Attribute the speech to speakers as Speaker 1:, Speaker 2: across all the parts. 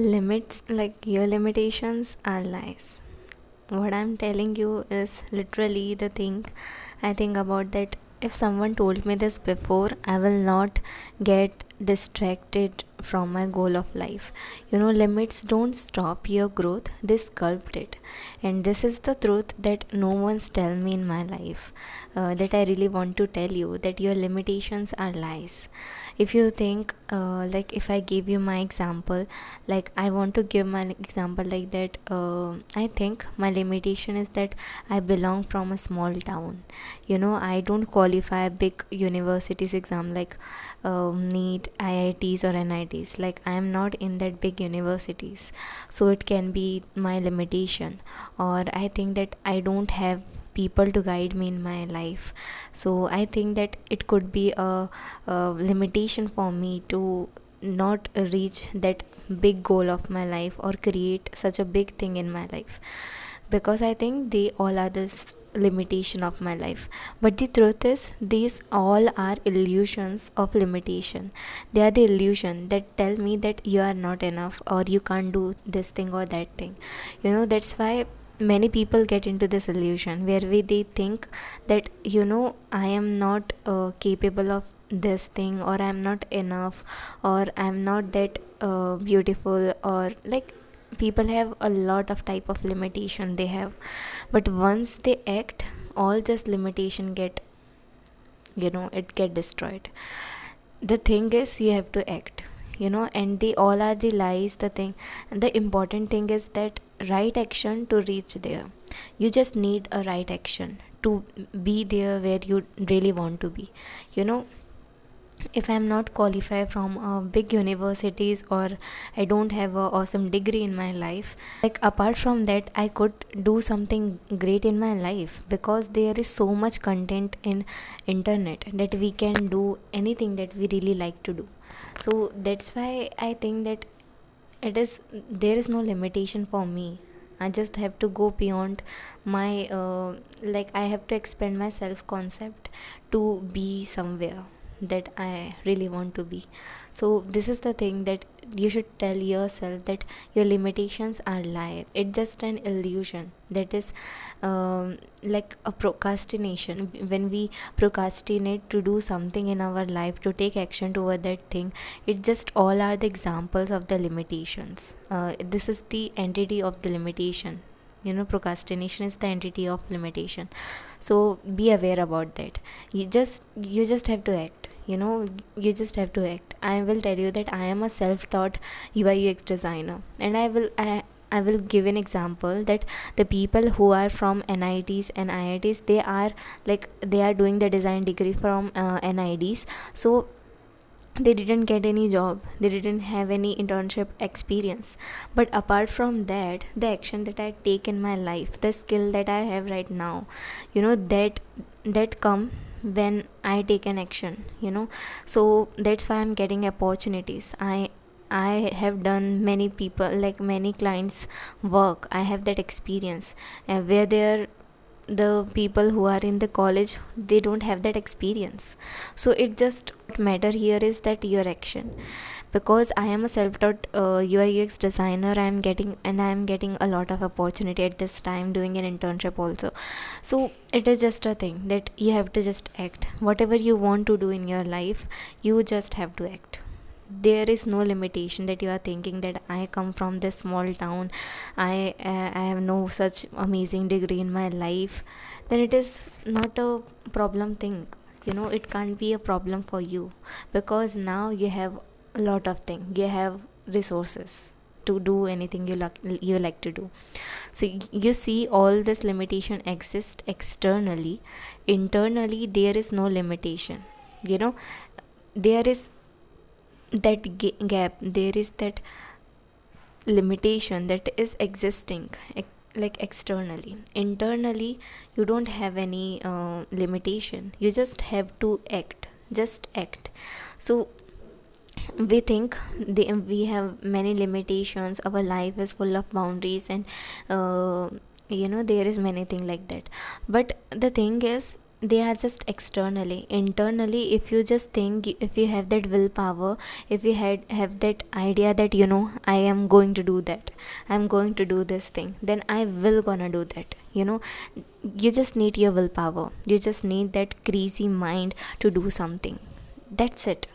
Speaker 1: Limits, like your limitations are lies. What I'm telling you is literally the thing I think about, that if someone told me this before, I will not get distracted from my goal of life. Limits don't stop your growth, they sculpt it. And this is the truth that no one's tell me in my life, that I really want to tell you, that your limitations are lies. If you think, like if I give you my example, like I want to give my example like that, I think my limitation is that I belong from a small town. I don't qualify big universities exam like NEET, IITs or NITs. Like I am not in that big universities, so it can be my limitation. Or I think that I don't have people to guide me in my life, so I think that it could be a limitation for me to not reach that big goal of my life or create such a big thing in my life, because I think they all are this limitation of my life. But the truth is, these all are illusions of limitation. They are the illusion that tell me that you are not enough, or you can't do this thing or that thing. That's why many people get into this illusion where they think that I am not capable of this thing, or I'm not enough, or I'm not that beautiful, or like people have a lot of type of limitation they have. But once they act, all this limitation get, it get destroyed. The thing is, you have to act, and they all are the lies. The thing, and the important thing is that right action to reach there. You just need a right action to be there where you really want to be. If I'm not qualified from big universities, or I don't have a awesome degree in my life, like apart from that I could do something great in my life, because there is so much content in internet that we can do anything that we really like to do. So that's why I think that there is no limitation for me. I just have to go beyond my like I have to expand my self concept to be somewhere that I really want to be. So this is the thing that you should tell yourself, that your limitations are lie. It's just an illusion. That is like a procrastination. When we procrastinate to do something in our life, to take action toward that thing, it just all are the examples of the limitations. This is the entity of the limitation. Procrastination is the entity of limitation. So be aware about that. You just have to act. You just have to act. I will tell you that I am a self-taught UI UX designer, and I will give an example that the people who are from NITs and IITs, they are doing the design degree from NIDs. So they didn't get any job, they didn't have any internship experience. But apart from that, the action that I take in my life, the skill that I have right now, that come when I take an action. So that's why I'm getting opportunities. I have done many people, like many clients work. I have that experience, where they're the people who are in the college, they don't have that experience. So it just matter here is that your action. Because I am a self-taught UI UX designer, I am getting a lot of opportunity at this time, doing an internship also. So it is just a thing that you have to just act. Whatever you want to do in your life, you just have to act. There is no limitation that you are thinking that I come from this small town, I have no such amazing degree in my life. Then it is not a problem thing. It can't be a problem for you, because now you have a lot of things, you have resources to do anything you like to do. So you see, all this limitation exists externally. Internally there is no limitation. There is that gap, there is that limitation that is existing, like externally. Internally you don't have any limitation. You just have to act, just act. So we think we have many limitations, our life is full of boundaries, and there is many things like that. But the thing is, they are just externally. Internally, if you just think, if you have that willpower, if you have that idea that I am going to do that, I'm going to do this thing, then I will gonna do that. You just need your willpower, you just need that crazy mind to do something. That's it.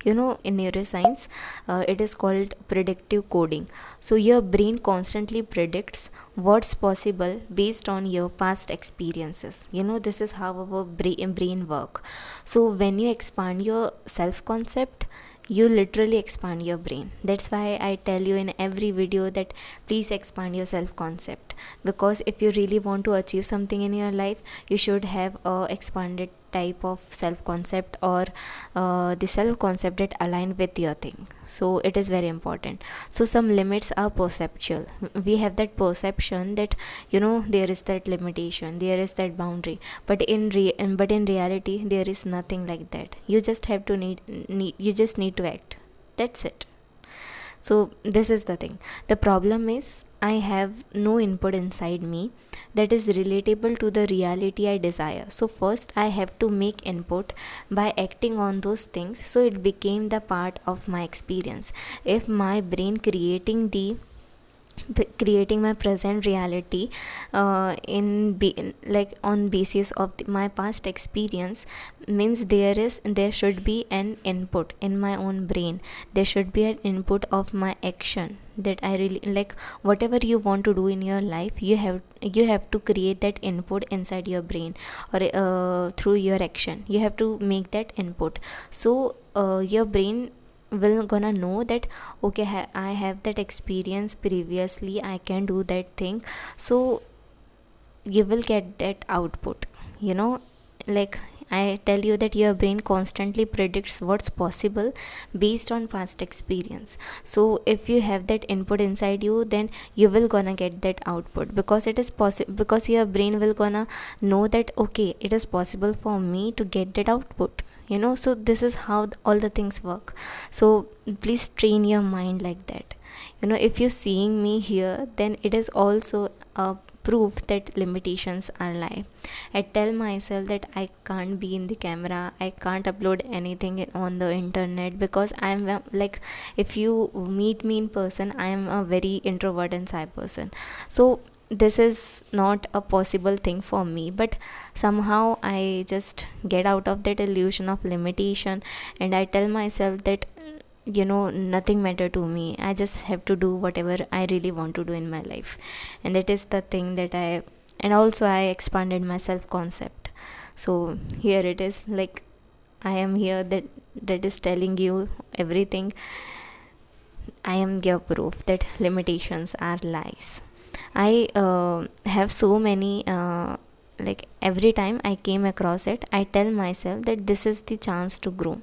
Speaker 1: In neuroscience, it is called predictive coding. So your brain constantly predicts what's possible based on your past experiences. This is how our brain work. So when you expand your self concept, you literally expand your brain. That's why I tell you in every video that please expand your self concept, because if you really want to achieve something in your life, you should have a expanded type of self concept, or the self concept that align with your thing. So it is very important. So some limits are perceptual. We have that perception that there is that limitation, there is that boundary, but in reality there is nothing like that. You just have to you just need to act. That's it. So this is the thing. The problem is I have no input inside me that is relatable to the reality I desire. So first I have to make input by acting on those things, so it became the part of my experience. If my brain creating my present reality like on basis of my past experience, means there should be an input in my own brain. There should be an input of my action that I really like. Whatever you want to do in your life, you have to create that input inside your brain, or through your action you have to make that input. So your brain will gonna know that okay, I have that experience previously, I can do that thing. So you will get that output. Like I tell you that your brain constantly predicts what's possible based on past experience. So if you have that input inside you, then you will gonna get that output, because it is possible, because your brain will gonna know that okay, it is possible for me to get that output. So this is how all the things work. So please train your mind like that. If you're seeing me here, then it is also a proof that limitations are lie. I tell myself that I can't be in the camera, I can't upload anything on the internet, because I'm like, if you meet me in person, I am a very introvert and shy person. So this is not a possible thing for me, but somehow I just get out of that illusion of limitation, and I tell myself that nothing matter to me, I just have to do whatever I really want to do in my life. And that is the thing that and also I expanded my self concept. So here it is, like I am here, that is telling you everything. I am your proof that limitations are lies. I have so many like every time I came across it, I tell myself that this is the chance to grow.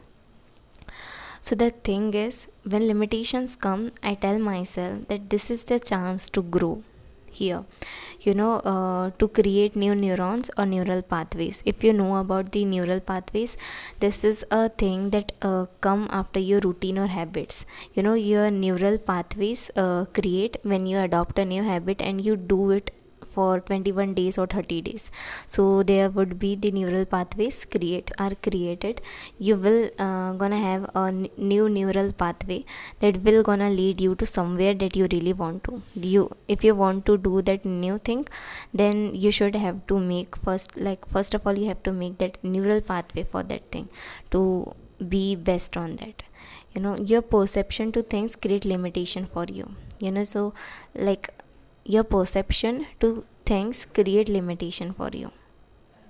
Speaker 1: So the thing is, when limitations come, I tell myself that this is the chance to grow here, to create new neurons or neural pathways. If you know about the neural pathways, this is a thing that come after your routine or habits. Your neural pathways create when you adopt a new habit and you do it for 21 days or 30 days. So there would be the neural pathways created. You will gonna have a new neural pathway that will gonna lead you to somewhere that you really want to. If you want to do that new thing, then you should have to make first of all you have to make that neural pathway for that thing to be best on that. Your perception to things create limitation for you. So like your perception to things create limitation for you.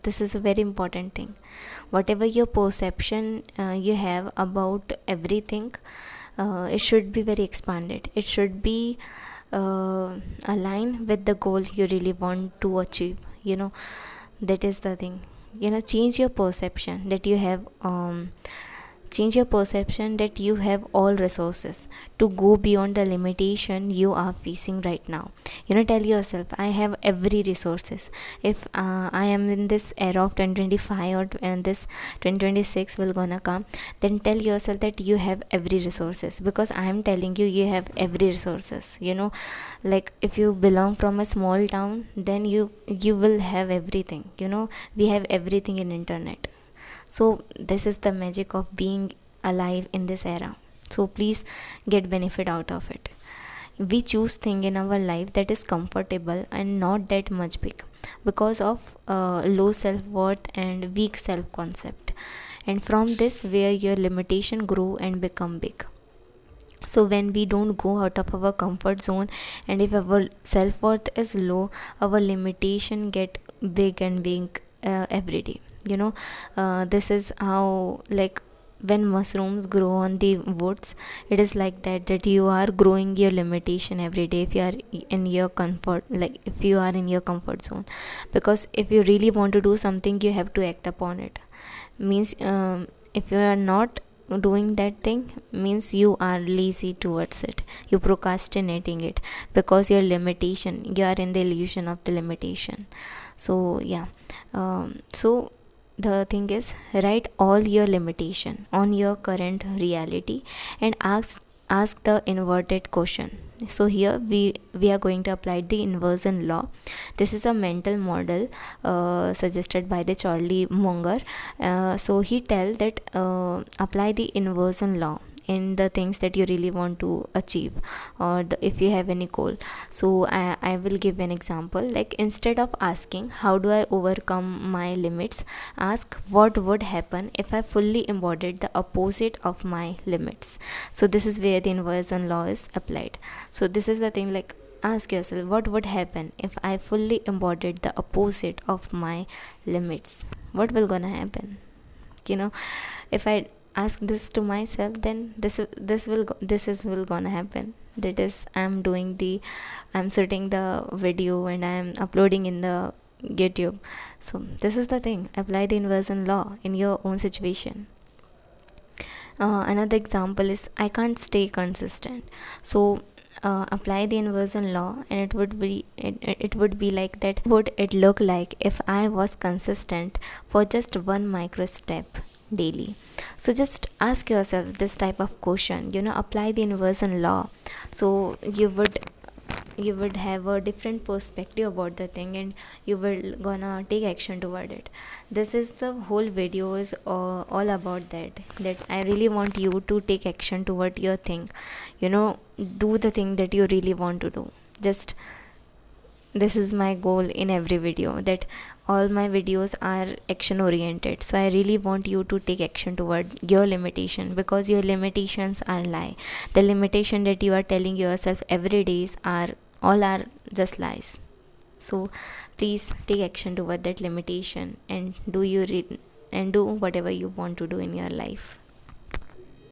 Speaker 1: This is a very important thing. Whatever your perception you have about everything, it should be very expanded. It should be aligned with the goal you really want to achieve. That is the thing. Change your perception that you have Change your perception that you have all resources to go beyond the limitation you are facing right now. Tell yourself, I have every resources. If I am in this era of 2025 or and this 2026 will gonna come, then tell yourself that you have every resources, because I am telling you, you have every resources. Like if you belong from a small town, then you will have everything. We have everything in internet. So this is the magic of being alive in this era. So please get benefit out of it. We choose thing in our life that is comfortable and not that much big, because of low self-worth and weak self-concept, and from this where your limitation grow and become big. So when we don't go out of our comfort zone, and if our self-worth is low, our limitation get big and big every day. This is how, like, when mushrooms grow on the woods, it is like that you are growing your limitation every day if you are in your comfort, like if you are in your comfort zone. Because if you really want to do something, you have to act upon it. Means if you are not doing that thing, means you are lazy towards it, you procrastinating it, because your limitation, you are in the illusion of the limitation. So yeah, so the thing is, write all your limitation on your current reality and ask the inverted question. So here we are going to apply the inversion law. This is a mental model suggested by the Charlie Munger. So he tell that apply the inversion law in the things that you really want to achieve, or if you have any goal. So I will give an example. Like, instead of asking how do I overcome my limits, ask what would happen if I fully embodied the opposite of my limits. So this is where the inversion law is applied. So this is the thing, like, ask yourself, what would happen if I fully embodied the opposite of my limits? What will gonna happen? If I ask this to myself, then this is will gonna happen. That is, I'm shooting the video and I'm uploading in the YouTube. So this is the thing, apply the inversion law in your own situation. Another example is, I can't stay consistent. So apply the inversion law, and it would be like that. Would it look like if I was consistent for just one micro step daily? So just ask yourself this type of question, apply the inversion law. So you would have a different perspective about the thing, and you will gonna take action toward it. This is the whole video is all about that I really want you to take action toward your thing. Do the thing that you really want to do. Just, this is my goal in every video, that all my videos are action oriented. So I really want you to take action toward your limitation, because your limitations are lie. The limitation that you are telling yourself every day are just lies. So please take action toward that limitation, and do whatever you want to do in your life.